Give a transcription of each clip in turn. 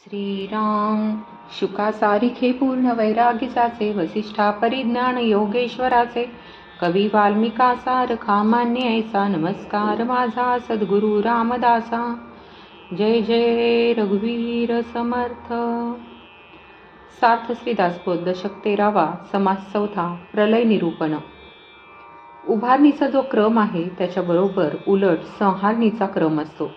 श्रीराम शुका सारिखे पूर्ण वैराग्याचे वसिष्ठा परिज्ञान योगेश्वराचे कवी वाल्मिका सारखा मान्य ऐसा नमस्कार माझा सद्गुरु रामदासा. जय जय रघुवीर समर्थ. सार्थ श्रीदासबोध दशक 13वा समास 4 प्रलय निरूपण. उभारणीचा जो क्रम आहे त्याच्याबरोबर उलट संहारणीचा क्रम असतो.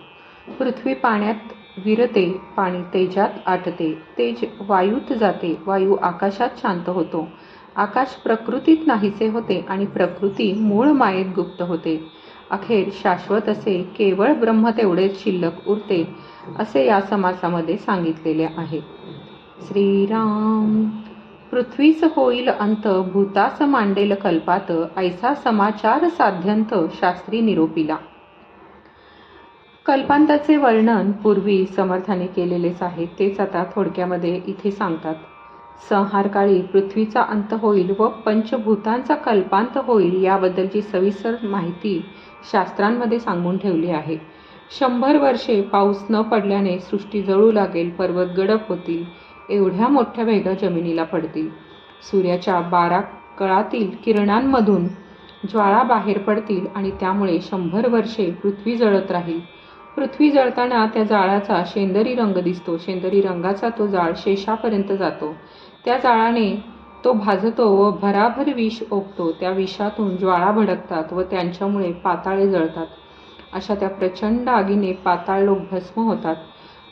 पृथ्वी पाण्यात विरते, पाणी तेजात आटते, तेज वायूत जाते, वायू आकाशात शांत होतो, आकाश प्रकृतीत नाहीसे होते आणि प्रकृती मूळ मायेत गुप्त होते. अखेर शाश्वत असे केवळ ब्रह्म तेवढेच शिल्लक उरते असे या समासामध्ये सांगितलेले आहे. श्रीराम. पृथ्वीच होईल अंत भूतास मांडेल कल्पात, ऐसा समाचार साध्यंत शास्त्री निरोपिला. कल्पांताचे वर्णन पूर्वी समर्थाने केलेलेच आहे, तेच आता थोडक्यामध्ये इथे सांगतात. संहारकाळी पृथ्वीचा अंत होईल व पंचभूतांचा कल्पांत होईल याबद्दलची सविस्तर माहिती शास्त्रांमध्ये सांगून ठेवली आहे. 100 वर्षे पाऊस न पडल्याने सृष्टी जळू लागेल, पर्वत गडप होतील, एवढ्या मोठ्या भेगा जमिनीला पडतील, सूर्याच्या 12 कळातील किरणांमधून ज्वाळा बाहेर पडतील आणि त्यामुळे 100 वर्षे पृथ्वी जळत राहील. पृथ्वी जळताना त्या जाळाचा शेंदरी रंग दिसतो, शेंदरी रंगाचा तो जाळ शेषापर्यंत जातो, त्या जाळाने तो भाजतो व भराभर विष ओकतो, त्या विषातून ज्वाळा भडकतात व त्यांच्यामुळे पाताळे जळतात. अशा त्या प्रचंड आगीने पाताळ लोक भस्म होतात.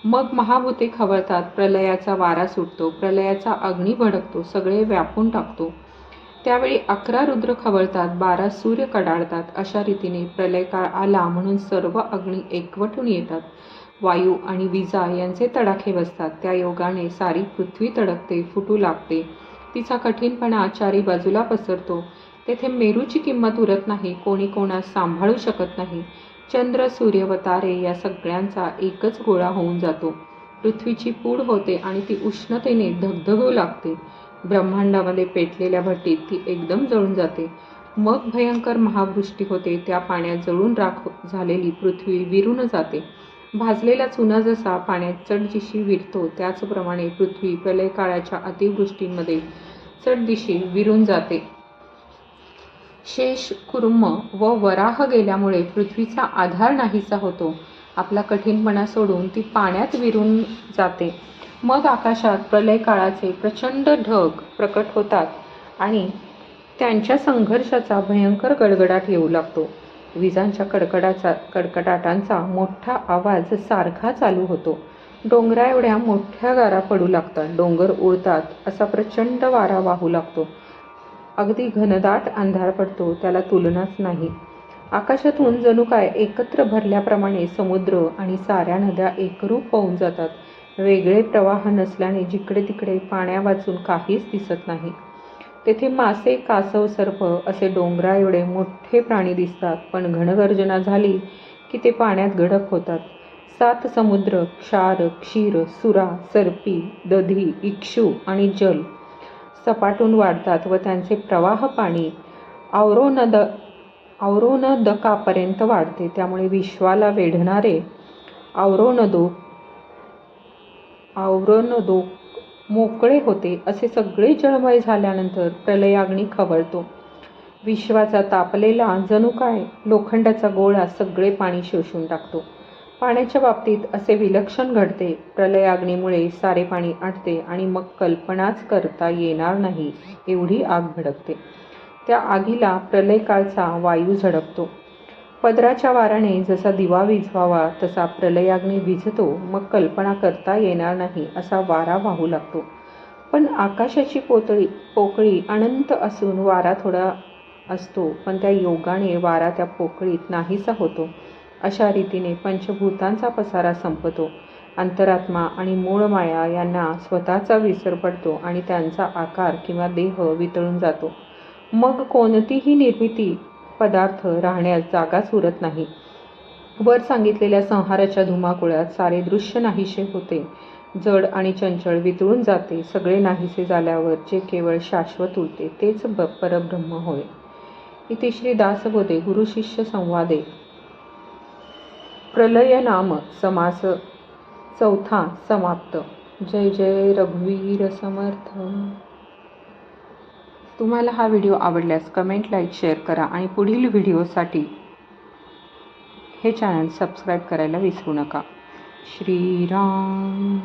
मग महाभूते खवळतात, प्रलयाचा वारा सुटतो, प्रलयाचा अग्नी भडकतो, सगळे व्यापून टाकतो. त्यावेळी 11 रुद्र खवळतात, 12 सूर्य कडाडतात. अशा रीतीने प्रलयकाळ आला म्हणून सर्व अग्नी एकवटून येतात, वायू आणि विजा यांचे तडाखे बसतात. त्या योगाने सारी पृथ्वी तडकते, फुटू लागते, तिचा कठीणपणा चारी बाजूला पसरतो. तेथे मेरूची किंमत उरत नाही, कोणी कोणास सांभाळू शकत नाही. चंद्र, सूर्य व तारे या सगळ्यांचा एकच गोळा होऊन जातो. पृथ्वीची पूड होते आणि ती उष्णतेने धगधगू लागते. ब्रह्मांडामध्ये पेटलेल्या भट्टीत ती एकदम जळून जाते. मग भयंकर महावृष्टी होते, त्या पाण्यात जळून राख झालेली पृथ्वी विरून जाते. भाजलेला चुना जसा पाण्यात चटदिशी विरतो त्याचप्रमाणे पृथ्वी प्रलयकाळाच्या अतिवृष्टीमध्ये चटदिशी विरून जाते. शेष, कुर्म व वराह गेल्यामुळे पृथ्वीचा आधार नाहीसा होतो. आपला कठीणपणा सोडून ती पाण्यात विरून जाते. मग आकाशात प्रलयकाळाचे प्रचंड ढग प्रकट होतात आणि त्यांच्या संघर्षाचा भयंकर गडगडाट येऊ लागतो. विजांच्या कडकडाटांचा मोठा आवाज सारखा चालू होतो. डोंगरा एवढ्या मोठ्या गारा पडू लागतात, डोंगर उडतात, असा प्रचंड वारा वाहू लागतो. अगदी घनदाट अंधार पडतो, त्याला तुलनाच नाही. आकाशातून जणू काय एकत्र भरल्याप्रमाणे समुद्र आणि साऱ्या नद्या एकरूप होऊन जातात. वेगळे प्रवाह नसल्याने जिकडे तिकडे पाण्या वाचून काहीच दिसत नाही. तेथे मासे, कासव, सर्प असे डोंगरा एवढे मोठे प्राणी दिसतात, पण घनगर्जना झाली की ते पाण्यात गडप होतात. 7 समुद्र, क्षार, क्षीर, सुरा, सर्पी, दधी, इक्षू आणि जल सपाटून वाढतात व त्यांचे प्रवाह पाणी अवरोनदकापर्यंत वाढते. त्यामुळे विश्वाला वेढणारे आवरणोदक मोकळे होते. असे सगळे जळमय झाल्यानंतर प्रलयाग्नी खवळतो. विश्वाचा तापलेला जणू काय लोखंडाचा गोळा सगळे पाणी शोषून टाकतो. पाण्याच्या बाबतीत असे विलक्षण घडते. प्रलयाग्नीमुळे सारे पाणी आटते आणि मग कल्पनाच करता येणार नाही एवढी आग भडकते. त्या आगीला प्रलयकाळचा वायू झडपतो. पदराच्या वाराने जसा दिवा विझवावा तसा प्रलयाग्नी विझतो. मग कल्पना करता येणार नाही असा वारा वाहू लागतो. पण आकाशाची पोकळी अनंत असून वारा थोडा असतो, पण त्या योगाने वारा त्या पोकळीत नाहीसा होतो. अशा रीतीने पंचभूतांचा पसारा संपतो. अंतरात्मा आणि मूळ माया यांना स्वतःचा विसर पडतो आणि त्यांचा आकार किंवा देह वितळून जातो. मग कोणतीही निर्मिती पदार्थ राहण्यास जागाच उरत नाही. वर सांगितलेल्या संहाराच्या धुमाकुळात सारे दृश्य नाहीसे होते. जड आणि चंचल वितळून जाते. सगळे नाहीसे झाल्यावर जे केवळ शाश्वत उरते तेच परब्रह्म होय. इति श्री दासबोधे गुरुशिष्य संवादे प्रलय नाम समास 4 समाप्त. जय जय रघुवीर समर्थ. तुम्हाला हा व्हिडिओ आवडल्यास कमेंट, लाईक, शेअर करा आणि पुढील व्हिडिओसाठी हे चॅनल सबस्क्राईब करायला विसरू नका. श्रीराम.